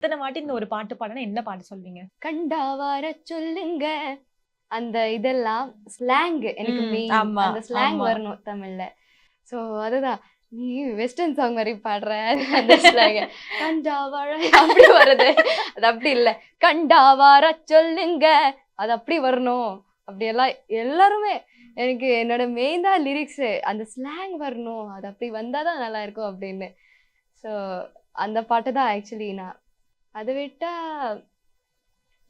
இத்தனை வாட்டி இந்த ஒரு பாட்டு பாடுனா என்ன பாட்டு சொல்வீங்க? கண்டா வர சொல்லுங்க. அந்த இதெல்லாம் ஸ்லாங் எனக்கு மெயின். ஆமா, அந்த ஸ்லாங் ஆமா. வரணும் தமிழ்ல. ஸோ அதுதான். நீ வெஸ்டர்ன் சாங் மாரி பாடுற அந்த ஸ்லாங். கண்டா வர அப்படி வருது. அது அப்படி இல்ல. கண்டா வர சொல்லுங்க. அது அப்படி வரணும். அப்படியெல்லாம் எல்லாருமே எனக்கு என்னோட மெயின் தான் லிரிக்ஸ். அந்த ஸ்லாங் வரணும். அது அப்படி வந்தாதான் நல்லா இருக்கும் அப்படின்னு. ஸோ அந்த பாட்டு தான் ஆக்சுவலி நான். அதை விட்டா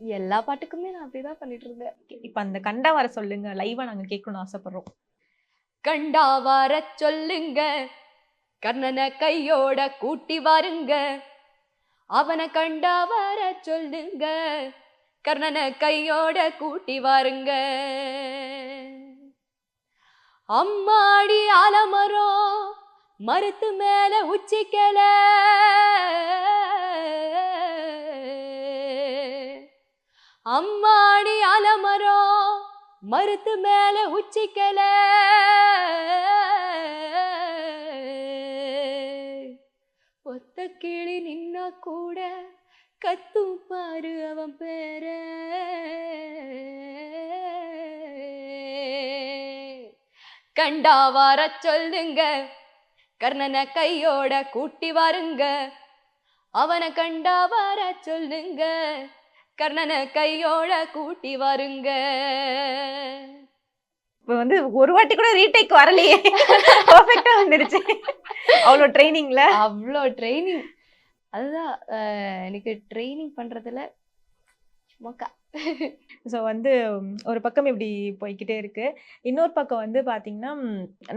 எல்லா பாட்டுக்குமே நான் அப்படிதான் பண்ணிட்டு இருந்தேன். இப்ப அந்த கண்டா வர சொல்லுங்க லைவா நாங்க கேட்கணும்னு ஆசைப்படுறோம். கண்டா வர சொல்லுங்க, கர்ணனை கையோட கூட்டி வாருங்க. அவனை கண்டா வர சொல்லுங்க, கர்ணனை கையோட கூட்டி வாருங்க. அம்மாடி ஆலமரம் மரத்து மேல உச்சிக்கல, அம்மாடி ஆலமரம் மரத்து மேல உச்சிக்கல, ஒத்த கிளி நின்னா கூட கத்தும் பாரு அவன் பேர. கண்டா வர சொல்லுங்க, கர்ணனை கையோட கூட்டி வாருங்க. அவனை கண்டா வர சொல்லுங்க, கர்ணனை கையோட கூட்டி வாருங்க. இப்ப வந்து ஒரு வாட்டி கூட ரீடேக் வரலையே. பெர்ஃபெக்ட்டா வந்துருச்சு. அவ்வளோ ட்ரைனிங்ல. அவ்வளோ ட்ரைனிங். அதுதான் எனக்கு ட்ரைனிங் பண்றதுல மொக்கா. ஸோ வந்து ஒரு பக்கம் இப்படி போய்க்கிட்டே இருக்கு. இன்னொரு பக்கம் வந்து பார்த்தீங்கன்னா,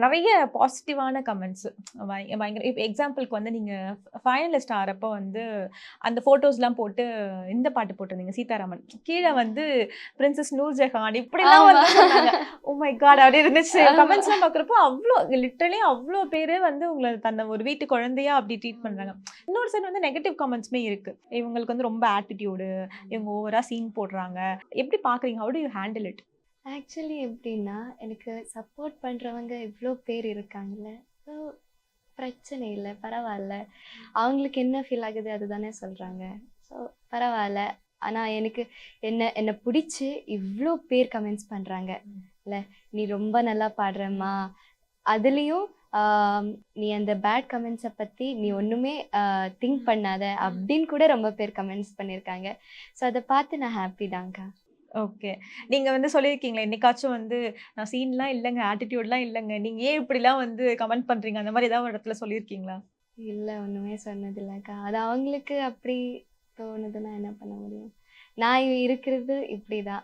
நெறைய பாசிட்டிவான கமெண்ட்ஸ் பயங்கர இப்ப எக்ஸாம்பிளுக்கு வந்து நீங்க ஃபைனலிஸ்ட் ஆறப்போ வந்து அந்த ஃபோட்டோஸ்லாம் போட்டு இந்த பாட்டு போட்டிருந்தீங்க சீதாராமன். கீழ வந்து பிரின்சஸ் நூர்ஜஹான் இப்படிலாம் வந்து சொன்னாங்க. Oh my god! அப்படி இருந்துச்சு. கமெண்ட்ஸ்லாம் பார்க்குறப்போ அவ்ளோ லிட்டரலி அவ்ளோ பேரு வந்து உங்கள தன்னை ஒரு வீட்டு குழந்தையா அப்படி ட்ரீட் பண்றாங்க. இன்னொரு சைடு வந்து நெகட்டிவ் கமெண்ட்ஸுமே இருக்கு. இவங்களுக்கு வந்து ரொம்ப ஆட்டிட்யூடு, இவங்க ஓவரா சீன் போடுறாங்க. எப்படி பார்க்குறீங்க? How do you handle it? Actually எப்படின்னா, எனக்கு சப்போர்ட் பண்றவங்க இவ்வளோ பேர் இருக்காங்கல்ல. ஸோ பிரச்சனை இல்லை, பரவாயில்ல. அவங்களுக்கு என்ன ஃபீல் ஆகுது அதுதானே சொல்றாங்க. ஸோ பரவாயில்ல. ஆனா எனக்கு என்னை பிடிச்சி இவ்வளோ பேர் கமெண்ட்ஸ் பண்றாங்க இல்ல, நீ ரொம்ப நல்லா பாடுறம்மா. அதுலேயும் நீ அந்த பேட் கமெண்ட்ஸை பற்றி நீ ஒன்றுமே திங்க் பண்ணாத அப்படின்னு கூட ரொம்ப பேர் கமெண்ட்ஸ் பண்ணியிருக்காங்க. ஸோ அதை பார்த்து நான் ஹாப்பி தாங்க்கா. ஓகே. நீங்க வந்து சொல்லியிருக்கீங்களா, என்னைக்காச்சும் வந்து நான் சீன்லாம் இல்லங்க, ஆட்டிட்யூட்லாம் இல்லங்க. நீங்க ஏன் இப்படிலாம் வந்து கமெண்ட் பண்றீங்க? அந்த மாரி ஏதாவது ஒரு இடத்துல சொல்லியிருக்கீங்களா? இல்லை, ஒன்றுமே சொன்னதில்லைக்கா. அது அவங்களுக்கு அப்படி தோணுதுன்னா என்ன பண்ண முடியும். நான் இருக்கிறது இப்படி தான்.